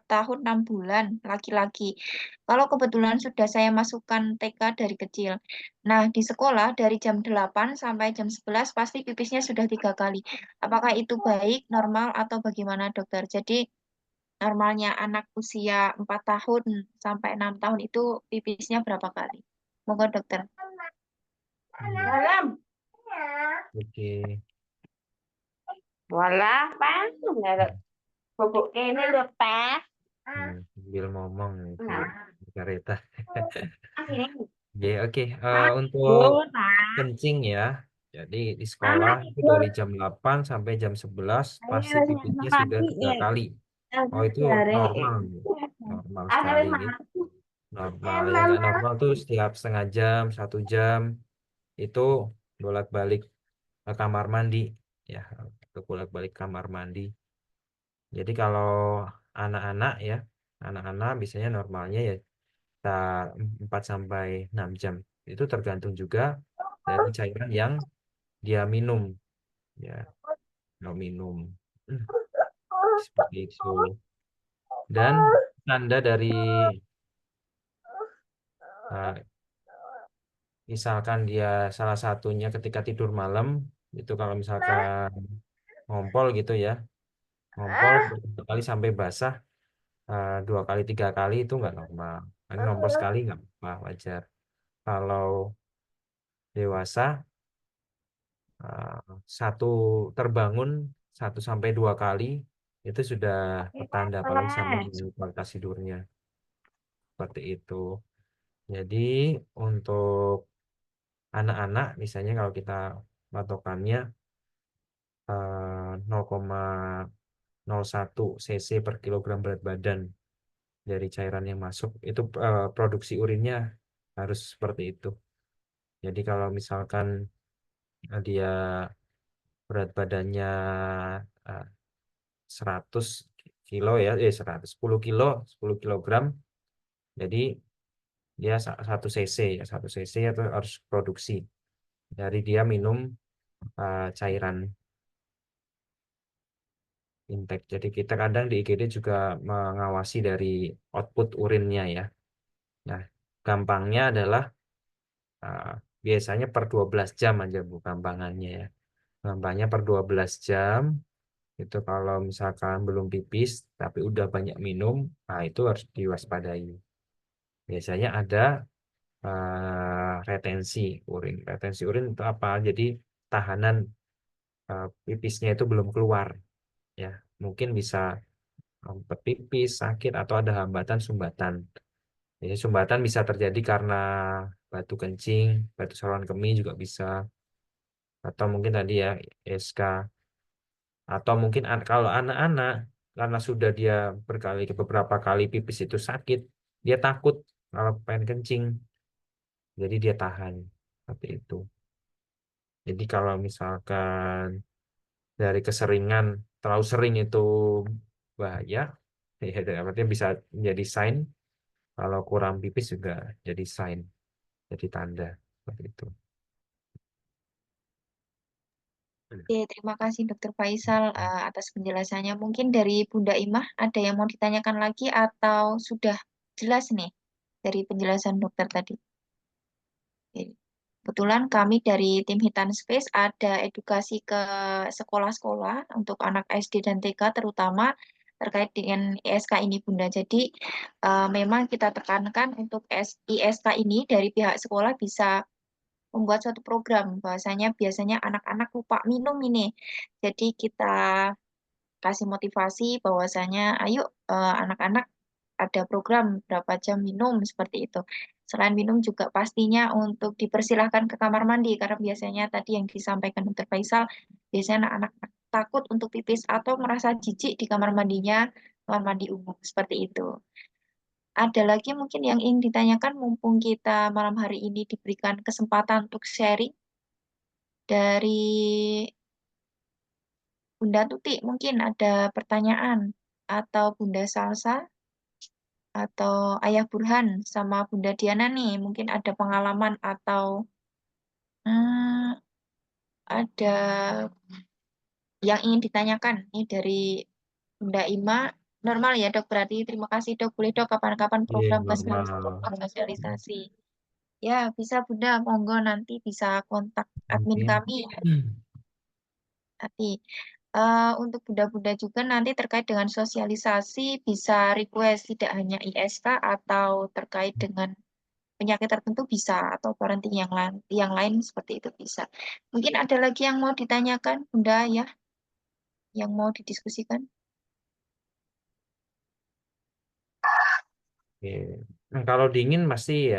S1: tahun 6 bulan, laki-laki. Kalau kebetulan sudah saya masukkan TK dari kecil. Nah, di sekolah dari jam 8 sampai jam 11 pasti pipisnya sudah 3 kali. Apakah itu baik, normal, atau bagaimana dokter? Jadi, normalnya anak usia 4 tahun sampai 6 tahun itu pipisnya berapa kali? Monggo dokter.
S2: Hmm.
S3: Dalam.
S2: Oke.
S3: Walah, Pak. Nggak
S2: Hmm.
S3: bubuk ini lho, Pak.
S2: Sambil ngomong itu
S3: Nah,
S2: kereta.
S3: ini.
S2: Oke, oke. Untuk
S3: Tidur, Pak.
S2: kencing ya. Jadi di sekolah
S3: Mama
S2: itu
S3: tidur.
S2: dari jam 8 sampai jam 11
S3: Ayo,
S2: pasti pipisnya sudah
S3: mati
S2: tiga
S3: ya.
S2: kali. Oh itu
S3: Jare.
S2: normal, normal
S3: Ada
S2: sekali.
S3: mati.
S2: Normal. Yang nggak
S3: Mama.
S2: normal tuh setiap setengah jam, 1 jam itu bolak-balik ke kamar mandi. Ya, ke bolak-balik kamar mandi. Jadi kalau anak-anak ya, anak-anak biasanya normalnya ya sekitar 4 sampai 6 jam. Itu tergantung juga dari cairan yang dia minum ya, mau minum. Hmm, seperti itu. Dan tanda dari eh, misalkan dia salah satunya ketika tidur malam itu kalau misalkan ngompol gitu ya, ngompol berapa kali sampai basah, 2 kali 3 kali itu nggak normal. Nanti ngompol sekali nggak apa wajar. Kalau dewasa, eh, satu terbangun 1 sampai 2 kali itu sudah petanda apalagi sama dengan kualitas tidurnya seperti itu. Jadi untuk anak-anak misalnya kalau kita patokannya 0,01 cc per kilogram berat badan dari cairan yang masuk itu, produksi urinnya harus seperti itu. Jadi kalau misalkan dia berat badannya eh, 100 kilo ya, 10 kilo, 10 kilogram. Jadi dia 1 cc ya, 1 cc itu harus produksi dari dia minum cairan intake. Jadi kita kadang di IGD juga mengawasi dari output urinnya ya. Nah, gampangnya adalah biasanya per 12 jam aja Bu gampangannya ya. Gampangnya per 12 jam itu kalau misalkan belum pipis tapi udah banyak minum, nah itu harus diwaspadai. Biasanya ada retensi urin. Retensi urin itu apa? Jadi tahanan pipisnya itu belum keluar ya. Mungkin bisa mampet pipis, sakit atau ada hambatan sumbatan. Jadi sumbatan bisa terjadi karena batu kencing, batu saluran kemih juga bisa, atau mungkin tadi ya SK, atau mungkin kalau anak-anak karena sudah dia beberapa kali pipis itu sakit, dia takut kalau pengen kencing, jadi dia tahan seperti itu. Jadi kalau misalkan dari keseringan terlalu sering itu bahaya, ya artinya bisa menjadi sign. Kalau kurang pipis juga jadi sign, jadi tanda seperti itu.
S1: Oke, terima kasih Dokter Faisal atas penjelasannya. Mungkin dari Bunda Imah ada yang mau ditanyakan lagi atau sudah jelas nih dari penjelasan dokter tadi? Oke. Kebetulan kami dari tim Hitan Space ada edukasi ke sekolah-sekolah untuk anak SD dan TK terutama terkait dengan ISK ini Bunda. Jadi memang kita tekankan untuk ISK ini dari pihak sekolah bisa membuat suatu program bahwasanya biasanya anak-anak lupa minum ini. Jadi kita kasih motivasi bahwasanya ayo anak-anak ada program berapa jam minum seperti itu. Selain minum juga pastinya untuk dipersilahkan ke kamar mandi karena biasanya tadi yang disampaikan Dr. Faisal biasanya anak-anak takut untuk pipis atau merasa jijik di kamar mandinya, kamar mandi umum seperti itu. Ada lagi mungkin yang ingin ditanyakan mumpung kita malam hari ini diberikan kesempatan untuk sharing dari Bunda Tuti mungkin ada pertanyaan atau Bunda Salsa atau Ayah Burhan sama Bunda Diana nih mungkin ada pengalaman atau hmm, ada yang ingin ditanyakan nih dari Bunda Ima. Normal ya dok, berarti terima kasih dok. Boleh dok kapan-kapan
S2: Iya,
S1: program
S2: normal.
S1: sosialisasi. Ya bisa Bunda, monggo nanti bisa kontak admin
S2: Oke.
S1: kami nanti. Untuk bunda-bunda juga nanti terkait dengan sosialisasi bisa request tidak hanya ISK atau terkait dengan penyakit tertentu bisa atau parenting yang lain seperti itu bisa. Mungkin ada lagi yang mau ditanyakan Bunda ya, yang mau didiskusikan.
S2: Oke. Nah, kalau dingin pasti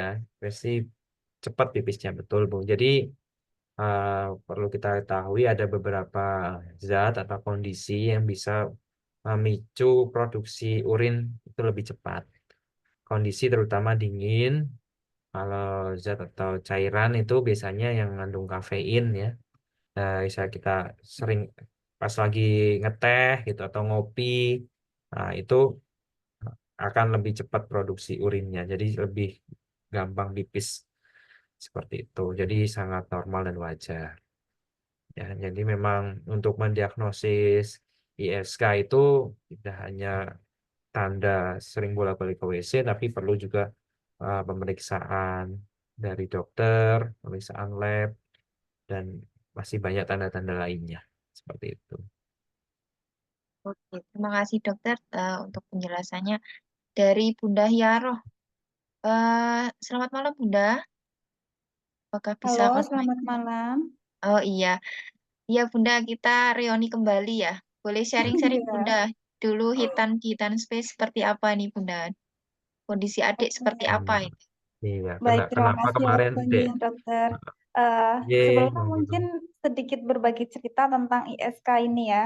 S2: cepat pipisnya betul, Bu. Jadi eh, perlu kita ketahui ada beberapa zat atau kondisi yang bisa memicu produksi urin itu lebih cepat. Kondisi terutama dingin, kalau zat atau cairan itu biasanya yang mengandung kafein ya. Bisa kita sering pas lagi ngeteh gitu atau ngopi, nah itu akan lebih cepat produksi urinnya. Jadi lebih gampang pipis seperti itu. Jadi sangat normal dan wajar. Ya, jadi memang untuk mendiagnosis ISK itu tidak hanya tanda sering bolak-balik ke WC, tapi perlu juga pemeriksaan dari dokter, pemeriksaan lab, dan masih banyak tanda-tanda lainnya seperti itu.
S1: Oke, terima kasih dokter untuk penjelasannya dari Bunda Hiaroh. Selamat malam Bunda, apakah bisa
S4: Halo,
S1: on-mic?
S4: selamat malam.
S1: Oh iya, iya Bunda kita reuni kembali ya. Boleh sharing-sharing Bunda
S4: Iya,
S1: dulu di Hitan Space seperti apa nih Bunda? Kondisi adik seperti apa
S2: Hmm,
S1: ini?
S2: iya,
S4: baik, terima
S2: kenapa
S4: kasih
S2: kemarin, Dek?
S4: waktunya, dokter. Eh,
S2: Ye,
S4: Sebelumnya
S2: gitu.
S4: mungkin sedikit berbagi cerita tentang ISK ini ya.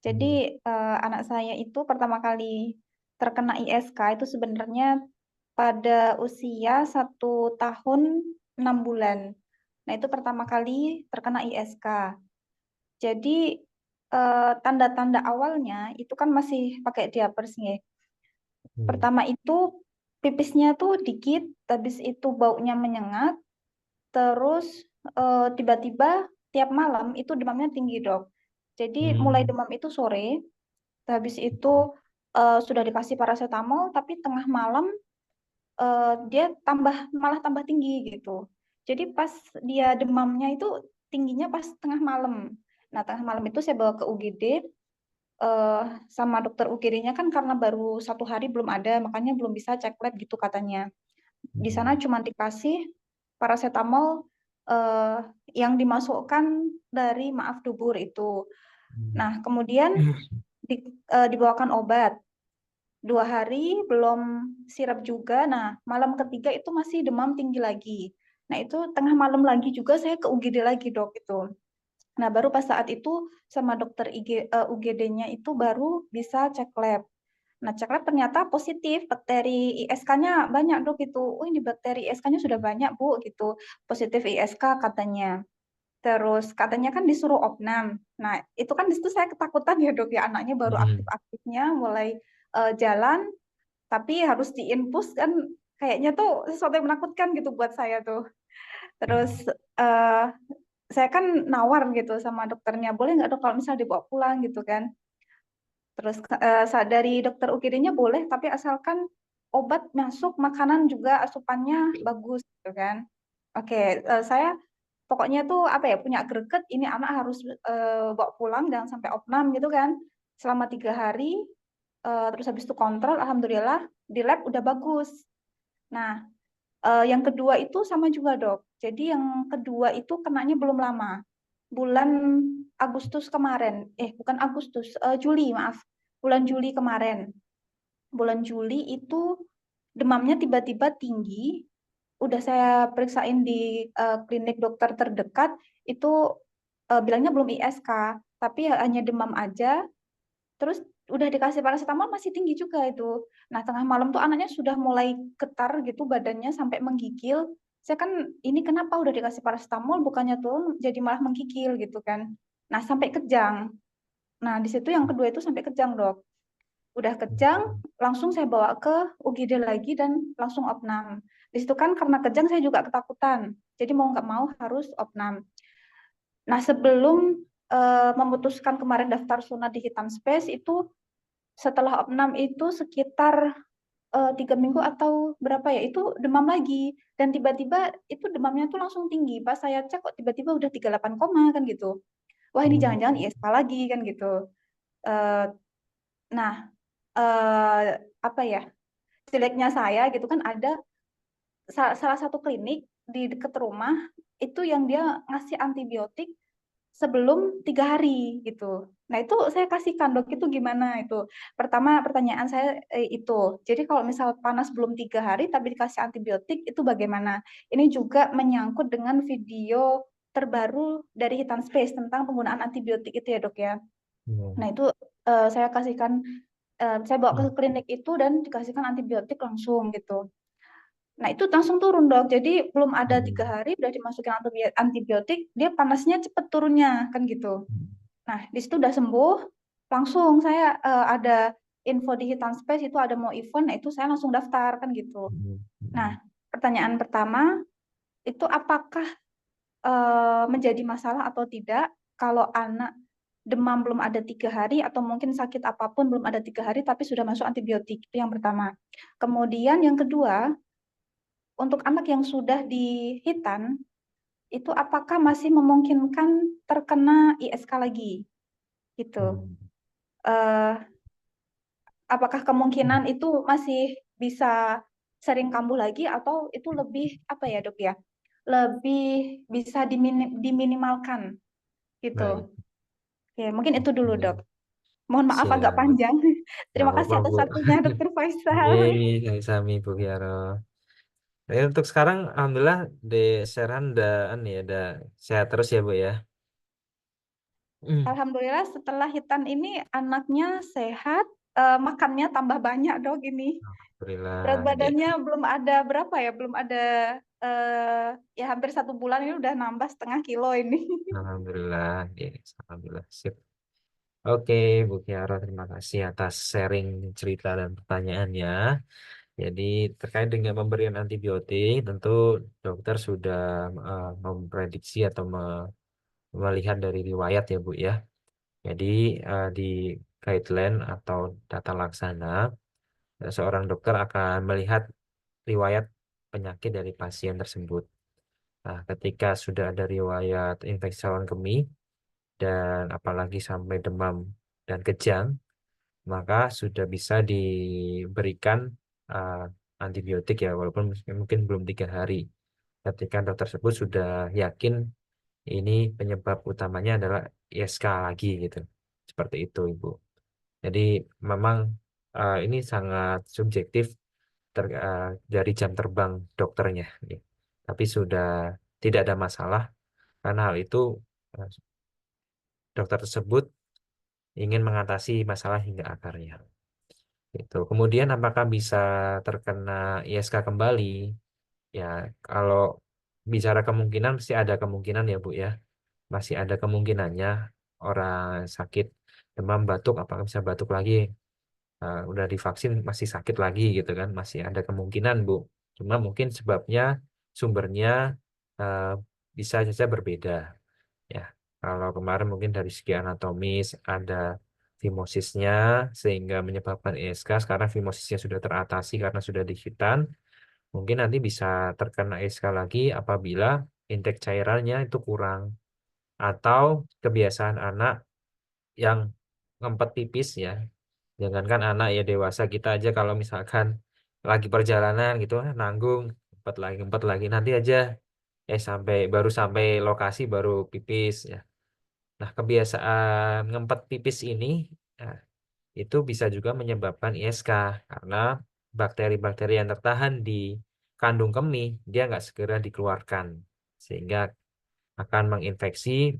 S4: Jadi
S2: Hmm.
S4: anak saya itu pertama kali terkena ISK itu sebenarnya pada usia 1 tahun 6 bulan. Nah, itu pertama kali terkena ISK. Jadi tanda-tanda awalnya itu kan masih pakai diapers nih.
S2: Hmm.
S4: Pertama itu pipisnya tuh dikit, habis itu baunya menyengat, terus tiba-tiba tiap malam itu demamnya tinggi dok. Jadi mulai
S2: Hmm.
S4: demam itu sore, Habis itu sudah dikasih paracetamol, tapi tengah malam dia malah tambah tinggi gitu. Jadi pas dia demamnya itu tingginya pas tengah malam. Nah, tengah malam itu saya bawa ke UGD, sama dokter UGD-nya kan karena baru 1 hari belum ada, makanya belum bisa cek lab gitu katanya. Di sana cuma dikasih paracetamol yang dimasukkan dari maaf dubur itu. Nah, kemudian dibawakan obat. 2 hari belum sirap juga. Nah, malam ketiga itu masih demam tinggi lagi. Nah, itu tengah malam lagi juga saya ke UGD lagi, Dok, itu. Nah, baru pas saat itu sama dokter UGD-nya itu baru bisa cek lab. Nah, cek lab ternyata positif, bakteri ISK-nya banyak, Dok, itu. Oh, ini bakteri ISK-nya sudah banyak, Bu, gitu. Positif ISK katanya. Terus katanya kan disuruh opnam. Nah, itu kan di situ saya ketakutan ya, Dok, ya, anaknya baru aktif-aktifnya mulai jalan, tapi harus diinfus kan, kayaknya tuh sesuatu yang menakutkan gitu buat saya tuh. Terus saya kan nawar gitu sama dokternya, boleh nggak, Dok, kalau misalnya dibawa pulang gitu kan. Terus dari dokter UGD-nya boleh, tapi asalkan obat masuk, makanan juga asupannya bagus gitu kan. Oke, saya pokoknya tuh apa ya, punya greget ini anak harus bawa pulang jangan sampai opnam gitu kan. Selama 3 hari, terus habis itu kontrol, alhamdulillah di lab udah bagus. Nah, yang kedua itu sama juga, Dok. Jadi yang kedua itu kenanya belum lama, bulan Agustus kemarin, bukan Agustus, Juli, maaf, bulan Juli kemarin. Bulan Juli itu demamnya tiba-tiba tinggi, udah saya periksain di klinik dokter terdekat, itu bilangnya belum ISK, tapi hanya demam aja. Terus udah dikasih paracetamol masih tinggi juga itu. Nah, tengah malam tuh anaknya sudah mulai getar gitu badannya sampai menggigil. Saya kan ini kenapa udah dikasih paracetamol bukannya turun jadi malah menggigil gitu kan. Nah, sampai kejang. Nah, di situ yang kedua itu sampai kejang, Dok. Udah kejang, langsung saya bawa ke UGD lagi dan langsung opnam. Di situ kan karena kejang saya juga ketakutan. Jadi mau nggak mau harus opnam. Nah, sebelum memutuskan kemarin daftar sunat di Hitam Space itu, setelah opnam itu sekitar 3 minggu atau berapa ya, itu demam lagi. Dan tiba-tiba itu demamnya tuh langsung tinggi. Pas saya cek kok tiba-tiba udah 38 koma kan gitu. Wah, ini jangan-jangan ISK lagi kan gitu. Nah, apa ya, jeleknya saya gitu kan, ada salah satu klinik di dekat rumah itu yang dia ngasih antibiotik sebelum 3 hari gitu. Nah, itu saya kasihkan, Dok, itu gimana itu. Pertama pertanyaan saya itu, jadi kalau misal panas belum 3 hari tapi dikasih antibiotik itu bagaimana? Ini juga menyangkut dengan video terbaru dari Hitan Space tentang penggunaan antibiotik itu ya, Dok, ya. Nah, itu saya kasihkan, saya bawa ke klinik itu dan dikasihkan antibiotik langsung gitu. Nah, itu langsung turun, Dok. Jadi belum ada 3 hari udah dimasukin antibiotik, dia panasnya cepet turunnya kan gitu. Nah, di situ udah sembuh, langsung saya ada info di Hitan Space itu ada mau event, nah itu saya langsung daftar kan gitu. Nah, pertanyaan pertama itu apakah menjadi masalah atau tidak kalau anak demam belum ada 3 hari atau mungkin sakit apapun belum ada 3 hari tapi sudah masuk antibiotik, itu yang pertama. Kemudian yang kedua, untuk anak yang sudah di Hitan itu apakah masih memungkinkan terkena ISK lagi gitu. Apakah kemungkinan itu masih bisa sering kambuh lagi atau itu lebih apa ya, Dok, ya? Lebih bisa diminimalkan gitu.
S2: Baik.
S4: Oke, mungkin itu dulu, Dok. Mohon maaf agak
S2: Siap.
S4: panjang.
S2: Nggak
S4: Terima kasih
S2: apa-apa,
S4: atas
S2: Bu.
S4: waktunya, Dokter Faisal.
S2: Yeay, sami Bu Kiaro. Jadi untuk sekarang, alhamdulillah, di Serhan udah sehat terus ya, Bu ya.
S4: Alhamdulillah setelah Hitan ini anaknya sehat, makannya tambah banyak, Dok, ini. Berat
S2: Alhamdulillah. Ya.
S4: badannya belum ada berapa ya, belum ada ya hampir 1 bulan ini udah nambah setengah kilo ini.
S2: Alhamdulillah. Ya. Alhamdulillah. Sip. Oke, Bu Kiara, terima kasih atas sharing cerita dan pertanyaannya. Jadi terkait dengan pemberian antibiotik, tentu dokter sudah memprediksi atau melihat dari riwayat ya, Bu ya. Jadi di guideline atau tata laksana, seorang dokter akan melihat riwayat penyakit dari pasien tersebut. Nah, ketika sudah ada riwayat infeksi saluran kemih dan apalagi sampai demam dan kejang, maka sudah bisa diberikan uh, antibiotik ya, walaupun mungkin belum 3 hari. Ketika dokter tersebut sudah yakin ini penyebab utamanya adalah ISK lagi gitu. Seperti itu, Ibu. Jadi memang ini sangat subjektif dari jam terbang dokternya. Ya. Tapi sudah tidak ada masalah karena hal itu uh, dokter tersebut ingin mengatasi masalah hingga akarnya. Itu. Kemudian apakah bisa terkena ISK kembali? Ya, kalau bicara kemungkinan pasti ada kemungkinan ya Bu ya. Masih ada kemungkinannya orang sakit demam batuk apakah bisa batuk lagi. Udah divaksin masih sakit lagi gitu kan. Masih ada kemungkinan Bu. Cuma mungkin sebabnya sumbernya uh, bisa saja berbeda. Ya, kalau kemarin mungkin dari segi anatomis ada fimosisnya sehingga menyebabkan ISK. Sekarang fimosisnya sudah teratasi karena sudah dihitan. Mungkin nanti bisa terkena ISK lagi apabila intake cairannya itu kurang atau kebiasaan anak yang ngempet pipis ya. Jangankan anak ya dewasa kita aja kalau misalkan lagi perjalanan gitu nanggung ngempet lagi nanti aja baru sampai lokasi baru pipis ya. Nah, kebiasaan ngempet pipis ini nah, itu bisa juga menyebabkan ISK karena bakteri-bakteri yang tertahan di kandung kemih dia nggak segera dikeluarkan sehingga akan menginfeksi,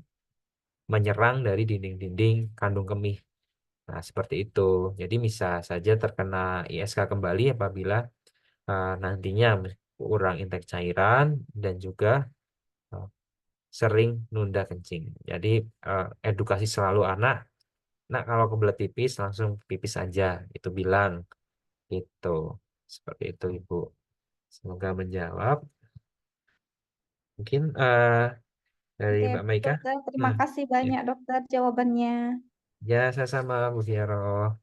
S2: menyerang dari dinding-dinding kandung kemih. Nah, seperti itu. Jadi bisa saja terkena ISK kembali apabila nantinya kurang intake cairan dan juga eh, sering nunda kencing. Jadi edukasi selalu anak. Nah, kalau kebelet pipis langsung pipis aja, itu bilang gitu. Seperti itu, Ibu. Semoga menjawab. Mungkin dari
S4: Oke,
S2: Mbak Maika.
S4: dokter, terima kasih banyak dokter jawabannya.
S2: Ya, saya-sama Bu Fiero.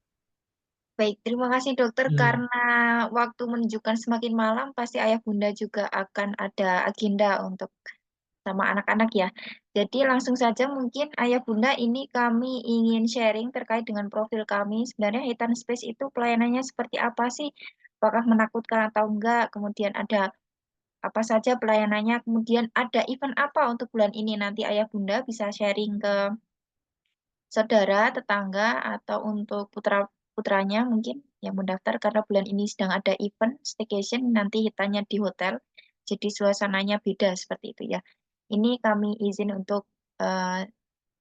S1: Baik, terima kasih dokter. Karena waktu menunjukkan semakin malam, pasti ayah bunda juga akan ada agenda untuk sama anak-anak ya. Jadi langsung saja mungkin ayah bunda ini kami ingin sharing terkait dengan profil kami. Sebenarnya Hitan Space itu pelayanannya seperti apa sih? Apakah menakutkan atau enggak? Kemudian ada apa saja pelayanannya? Kemudian ada event apa untuk bulan ini? Nanti ayah bunda bisa sharing ke saudara, tetangga, atau untuk putra-putranya mungkin yang mendaftar karena bulan ini sedang ada event staycation nanti hitanya di hotel. Jadi suasananya beda seperti itu ya. Ini kami izin untuk eh,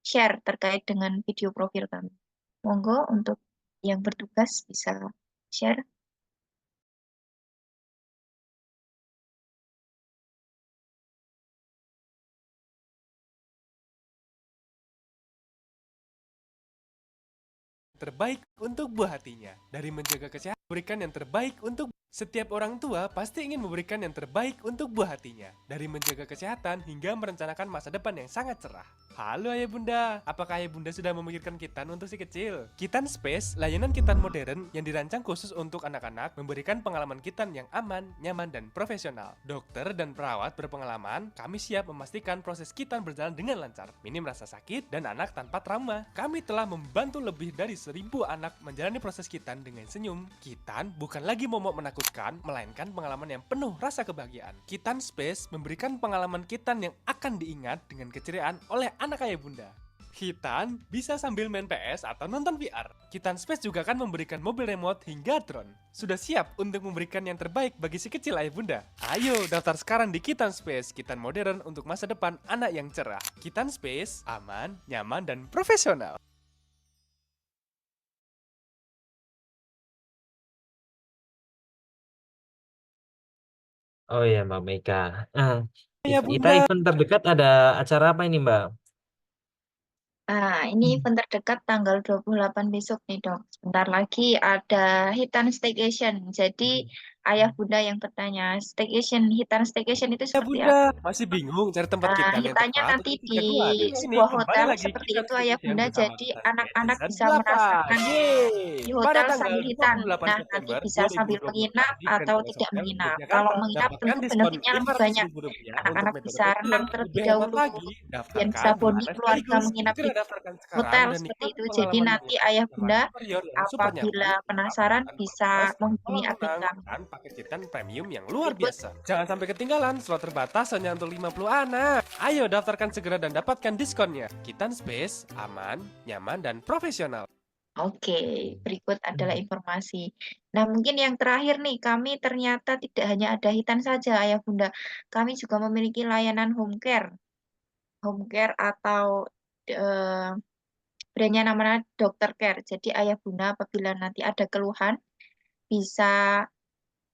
S1: share terkait dengan video profil kami. Monggo untuk yang bertugas bisa share.
S5: Terbaik untuk buah hatinya. Dari menjaga kesehatan, berikan yang terbaik untuk setiap orang tua pasti ingin memberikan yang terbaik untuk buah hatinya. Dari menjaga kesehatan hingga merencanakan masa depan yang sangat cerah. Halo ayah bunda, apakah ayah bunda sudah memikirkan Kitan untuk si kecil? Kitan Space, layanan Kitan modern yang dirancang khusus untuk anak-anak, memberikan pengalaman Kitan yang aman, nyaman, dan profesional. Dokter dan perawat berpengalaman, kami siap memastikan proses Kitan berjalan dengan lancar, minim rasa sakit, dan anak tanpa trauma. Kami telah membantu lebih dari 1.000 anak menjalani proses Kitan dengan senyum. Kitan bukan lagi momok menakutkan, melainkan pengalaman yang penuh rasa kebahagiaan. Kitan Space memberikan pengalaman Kitan yang akan diingat dengan keceriaan oleh anak ayah bunda. Kitan bisa sambil main PS atau nonton VR. Kitan Space juga akan memberikan mobil remote hingga drone. Sudah siap untuk memberikan yang terbaik bagi si kecil ayah bunda? Ayo daftar sekarang di Kitan Space, Kitan modern untuk masa depan anak yang cerah. Kitan Space, aman, nyaman, dan profesional.
S2: Oh ya, Mbak Meika.
S5: Ya
S2: Kita
S5: bunda.
S2: event terdekat ada acara apa ini, Mbak?
S1: Ini event terdekat tanggal 28 besok nih dok. Sebentar lagi ada Hitan Staycation. Jadi ayah bunda yang bertanya. Hitan staycation itu
S5: Ya
S1: seperti apa?
S5: Bunda, masih bingung cari tempat hitan yang
S1: Hitannya
S5: tepat
S1: nanti
S5: untuk
S1: di
S5: 3 hari. Ini
S1: sebuah
S5: kembali
S1: hotel
S5: lagi
S1: seperti
S5: kita
S1: itu ayah
S5: staycation
S1: bunda,
S5: bersama
S1: jadi
S5: kita
S1: anak-anak
S5: season
S1: bisa
S5: 8.
S1: merasakan
S5: Yeay!
S1: di
S5: Pada
S1: hotel
S5: tanggal
S1: sambil hitan.
S5: 28
S1: Nah, nanti
S5: September
S1: bisa sambil
S5: 2024
S1: menginap
S5: di Grand
S1: atau
S5: Palace
S1: tidak
S5: Hotel
S1: menginap. Kalau
S5: Yogyakarta
S1: menginap
S5: dapatkan
S1: tentu
S5: diskon
S1: benefitnya lebih banyak.
S5: Rp500.000 untuk
S1: Anak-anak
S5: metode
S1: bisa
S5: reguler.
S1: renang terlebih
S5: Lebih hebat
S1: dahulu,
S5: lagi,
S1: dan bisa
S5: daftarkan di
S1: bonding
S5: mana
S1: keluarga
S5: sekaligus.
S1: menginap di
S5: Segera daftarkan sekarang
S1: hotel
S5: dan
S1: seperti
S5: nikmati
S1: itu. Jadi
S5: pengalaman
S1: nanti ayah
S5: menyewa
S1: bunda
S5: superior yang super
S1: apabila
S5: nyaman.
S1: penasaran
S5: Bahkan
S1: bisa
S5: plus
S1: menghubungi
S5: kolam
S1: admin
S5: renang
S1: kami.
S5: dan paket hitan premium yang luar
S1: Berikut
S5: biasa. Jangan sampai ketinggalan, slot terbatas hanya untuk 50 anak. Ayo daftarkan segera dan dapatkan diskonnya. Kitan Space, aman, nyaman, dan profesional.
S1: Oke, berikut adalah informasi. Nah, mungkin yang terakhir nih, kami ternyata tidak hanya ada hitan saja, ayah bunda. Kami juga memiliki layanan home care. Home care atau eh, brandnya namanya Dokter Care. Jadi ayah bunda apabila nanti ada keluhan bisa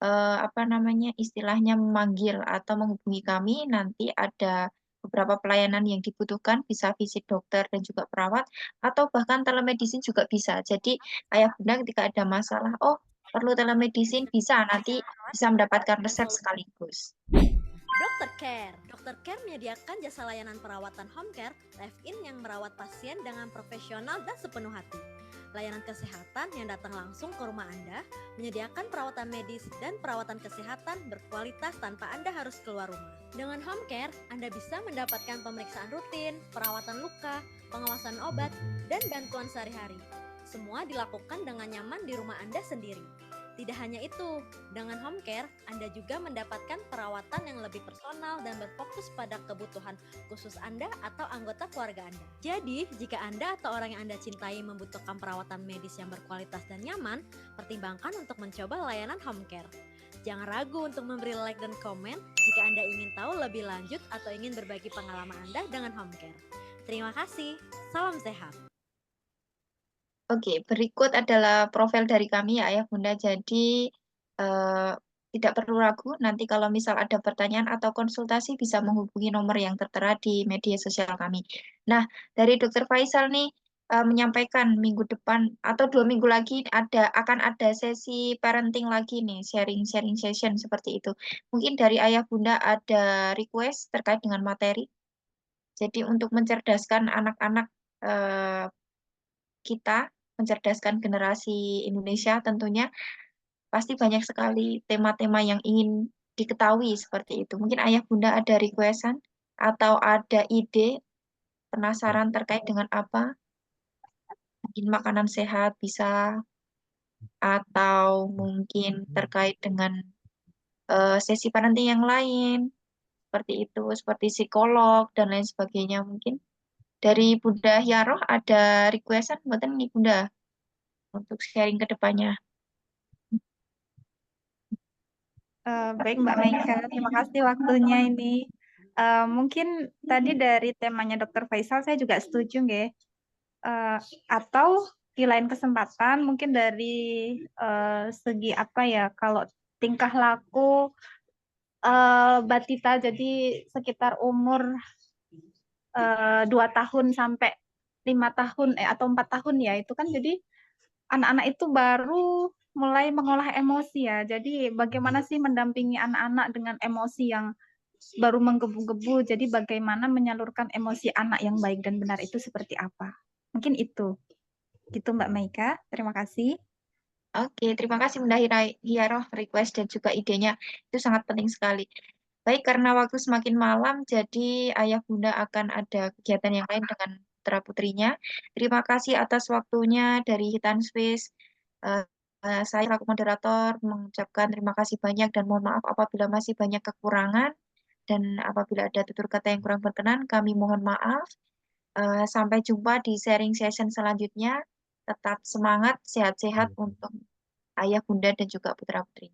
S1: apa namanya istilahnya memanggil atau menghubungi kami. Nanti ada beberapa pelayanan yang dibutuhkan, bisa visit dokter dan juga perawat, atau bahkan telemedicine juga bisa. Jadi ayah bunda ketika ada masalah, oh perlu telemedicine, bisa nanti bisa mendapatkan resep sekaligus.
S6: Dokter Care. Dokter Care menyediakan jasa layanan perawatan home care, live-in yang merawat pasien dengan profesional dan sepenuh hati. Layanan kesehatan yang datang langsung ke rumah Anda, menyediakan perawatan medis dan perawatan kesehatan berkualitas tanpa Anda harus keluar rumah. Dengan home care, Anda bisa mendapatkan pemeriksaan rutin, perawatan luka, pengawasan obat, dan bantuan sehari-hari. Semua dilakukan dengan nyaman di rumah Anda sendiri. Tidak hanya itu, dengan home care, Anda juga mendapatkan perawatan yang lebih personal dan berfokus pada kebutuhan khusus Anda atau anggota keluarga Anda. Jadi, jika Anda atau orang yang Anda cintai membutuhkan perawatan medis yang berkualitas dan nyaman, pertimbangkan untuk mencoba layanan home care. Jangan ragu untuk memberi like dan komen jika Anda ingin tahu lebih lanjut atau ingin berbagi pengalaman Anda dengan home care. Terima kasih, salam sehat.
S1: Oke, berikut adalah profil dari kami ya ayah bunda. Jadi tidak perlu ragu, nanti kalau misal ada pertanyaan atau konsultasi bisa menghubungi nomor yang tertera di media sosial kami. Nah, dari Dokter Faisal nih menyampaikan minggu depan atau 2 minggu lagi akan ada sesi parenting lagi nih, sharing session seperti itu. Mungkin dari ayah bunda ada request terkait dengan materi. Jadi untuk mencerdaskan anak-anak kita, mencerdaskan generasi Indonesia tentunya pasti banyak sekali tema-tema yang ingin diketahui seperti itu. Mungkin ayah bunda ada requestan atau ada ide, penasaran terkait dengan apa? Mungkin makanan sehat bisa, atau mungkin terkait dengan sesi parenting yang lain, seperti itu, seperti psikolog dan lain sebagainya mungkin. Dari Bunda Hiaroh ada requestan buatan nih Bunda untuk sharing ke depannya.
S4: Baik Mbak Meika, terima kasih waktunya ini. Mungkin tadi dari temanya Dr. Faisal saya juga setuju nggih. Atau di lain kesempatan mungkin dari segi apa ya, kalau tingkah laku batita jadi sekitar umur 2 tahun sampai 5 tahun atau 4 tahun ya, itu kan jadi anak-anak itu baru mulai mengolah emosi ya. Jadi bagaimana sih mendampingi anak-anak dengan emosi yang baru menggebu-gebu. Jadi bagaimana menyalurkan emosi anak yang baik dan benar itu seperti apa. Mungkin itu. Gitu Mbak Maika. Terima kasih.
S1: Oke, terima kasih Bunda Hiaroh request dan juga idenya. Itu sangat penting sekali. Baik, karena waktu semakin malam, jadi ayah bunda akan ada kegiatan yang lain dengan putra putrinya. Terima kasih atas waktunya dari Hitan Space. Saya selaku moderator mengucapkan terima kasih banyak dan mohon maaf apabila masih banyak kekurangan dan apabila ada tutur kata yang kurang berkenan, kami mohon maaf. Sampai jumpa di sharing session selanjutnya. Tetap semangat, sehat-sehat untuk ayah, bunda, dan juga putra-putri.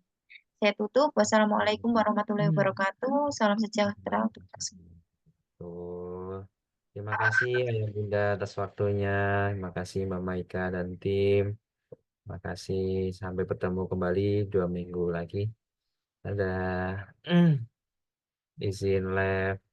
S1: Saya tutup. Wassalamualaikum warahmatullahi wabarakatuh. Salam sejahtera untuk kita semua.
S2: Betul. Terima kasih Ayah Bunda atas waktunya. Terima kasih Mbak Maika dan tim. Terima kasih. Sampai bertemu kembali 2 minggu lagi. Dadah. Izin live.